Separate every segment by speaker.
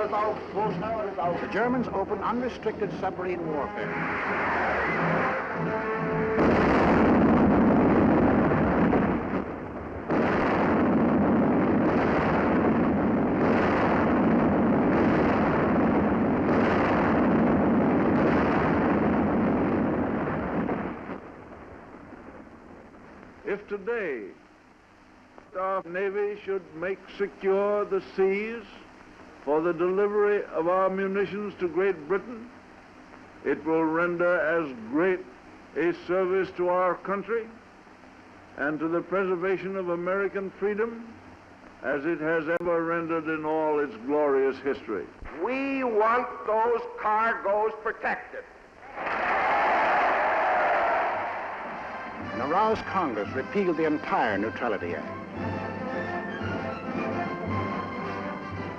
Speaker 1: The Germans opened unrestricted submarine warfare.
Speaker 2: If today our Navy should make secure the seas for the delivery of our munitions to Great Britain, it will render as great a service to our country and to the preservation of American freedom as it has ever rendered in all its glorious history.
Speaker 3: We want those cargoes protected.
Speaker 1: An aroused Congress repealed the entire Neutrality Act.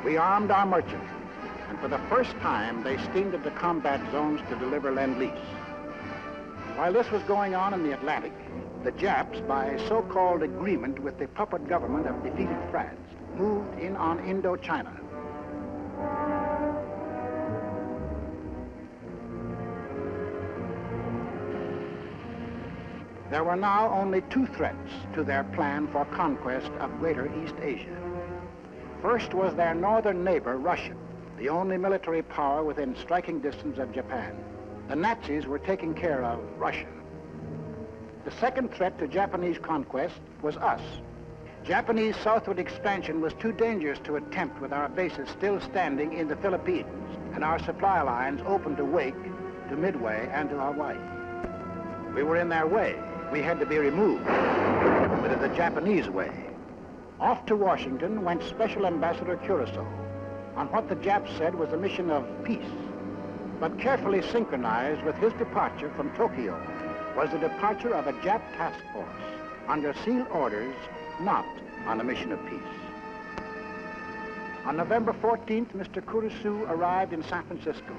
Speaker 1: We armed our merchants, and for the first time, they steamed into combat zones to deliver Lend-Lease. While this was going on in the Atlantic, the Japs, by a so-called agreement with the puppet government of defeated France, moved in on Indochina. There were now only two threats to their plan for conquest of Greater East Asia. First was their northern neighbor, Russia, the only military power within striking distance of Japan. The Nazis were taking care of Russia. The second threat to Japanese conquest was us. Japanese southward expansion was too dangerous to attempt with our bases still standing in the Philippines and our supply lines open to Wake, to Midway, and to Hawaii. We were in their way. We had to be removed, but in the Japanese way. Off to Washington went Special Ambassador Kuroso on what the Japs said was a mission of peace, but carefully synchronized with his departure from Tokyo was the departure of a Jap task force under sealed orders, not on a mission of peace. On November 14th, Mr. Kuroso arrived in San Francisco,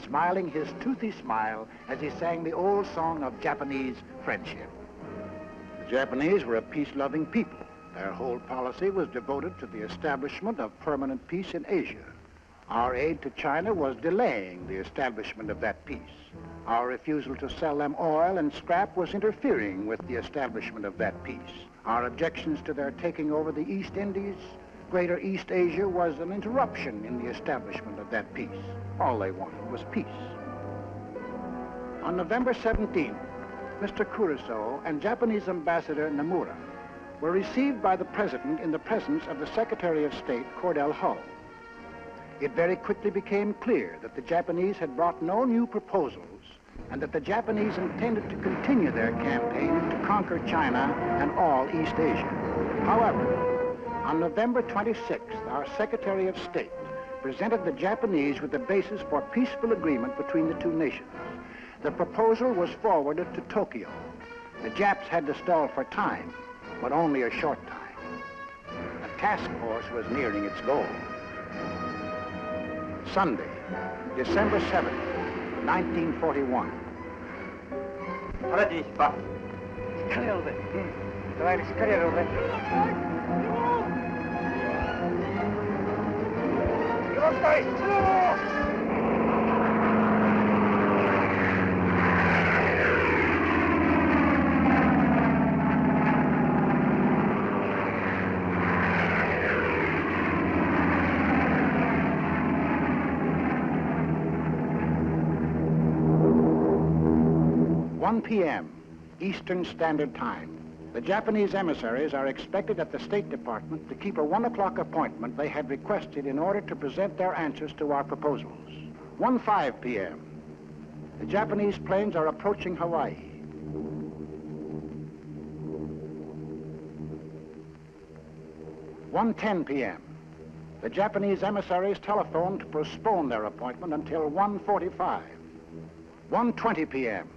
Speaker 1: smiling his toothy smile as he sang the old song of Japanese friendship. The Japanese were a peace-loving people. Their whole policy was devoted to the establishment of permanent peace in Asia. Our aid to China was delaying the establishment of that peace. Our refusal to sell them oil and scrap was interfering with the establishment of that peace. Our objections to their taking over the East Indies, Greater East Asia, was an interruption in the establishment of that peace. All they wanted was peace. On November 17th, Mr. Kuroso and Japanese Ambassador Nomura were received by the President in the presence of the Secretary of State, Cordell Hull. It very quickly became clear that the Japanese had brought no new proposals and that the Japanese intended to continue their campaign to conquer China and all East Asia. However, on November 26th, our Secretary of State presented the Japanese with the basis for peaceful agreement between the two nations. The proposal was forwarded to Tokyo. The Japs had to stall for time, but only a short time. The task force was nearing its goal. Sunday, December 7th, 1941. p.m. Eastern Standard Time. The Japanese emissaries are expected at the State Department to keep a 1 o'clock appointment they had requested in order to present their answers to our proposals. 1:05 p.m. The Japanese planes are approaching Hawaii. 1:10 p.m. The Japanese emissaries telephoned to postpone their appointment until 1:45. 1:20 p.m.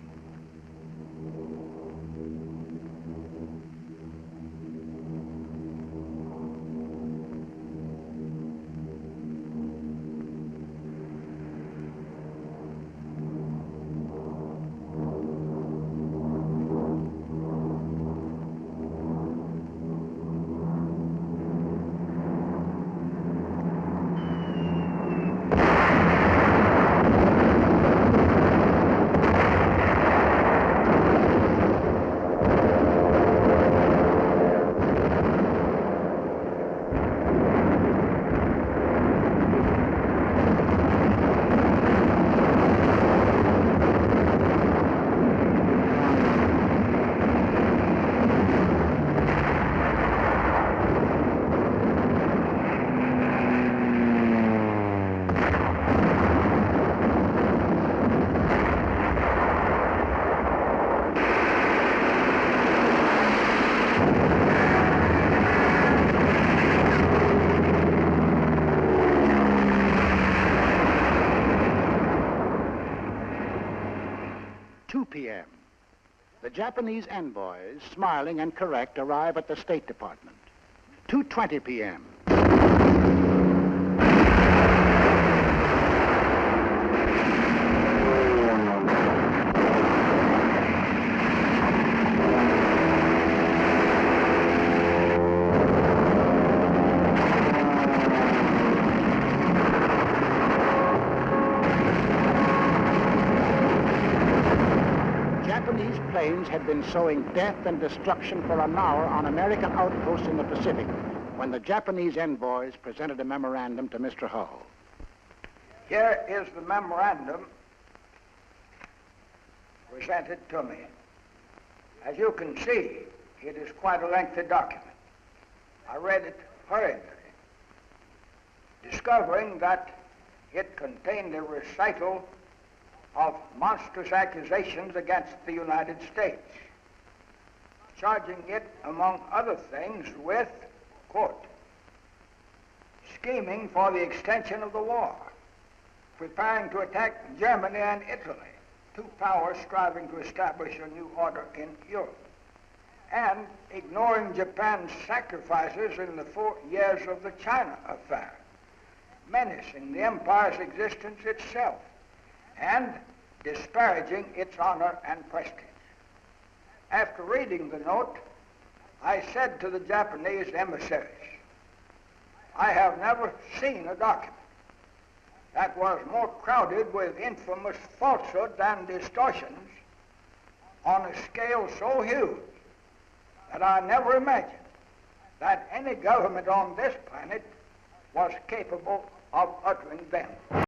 Speaker 1: The Japanese envoys, smiling and correct, arrive at the State Department. 2:20 p.m. Japanese planes had been sowing death and destruction for an hour on American outposts in the Pacific when the Japanese envoys presented a memorandum to Mr. Hull.
Speaker 4: Here is the memorandum presented to me. As you can see, it is quite a lengthy document. I read it hurriedly, discovering that it contained a recital of monstrous accusations against the United States, charging it, among other things, with, quote, scheming for the extension of the war, preparing to attack Germany and Italy, two powers striving to establish a new order in Europe, and ignoring Japan's sacrifices in the 4 years of the China affair, menacing the empire's existence itself, and disparaging its honor and prestige. After reading the note, I said to the Japanese emissaries, I have never seen a document that was more crowded with infamous falsehoods and distortions on a scale so huge that I never imagined that any government on this planet was capable of uttering them.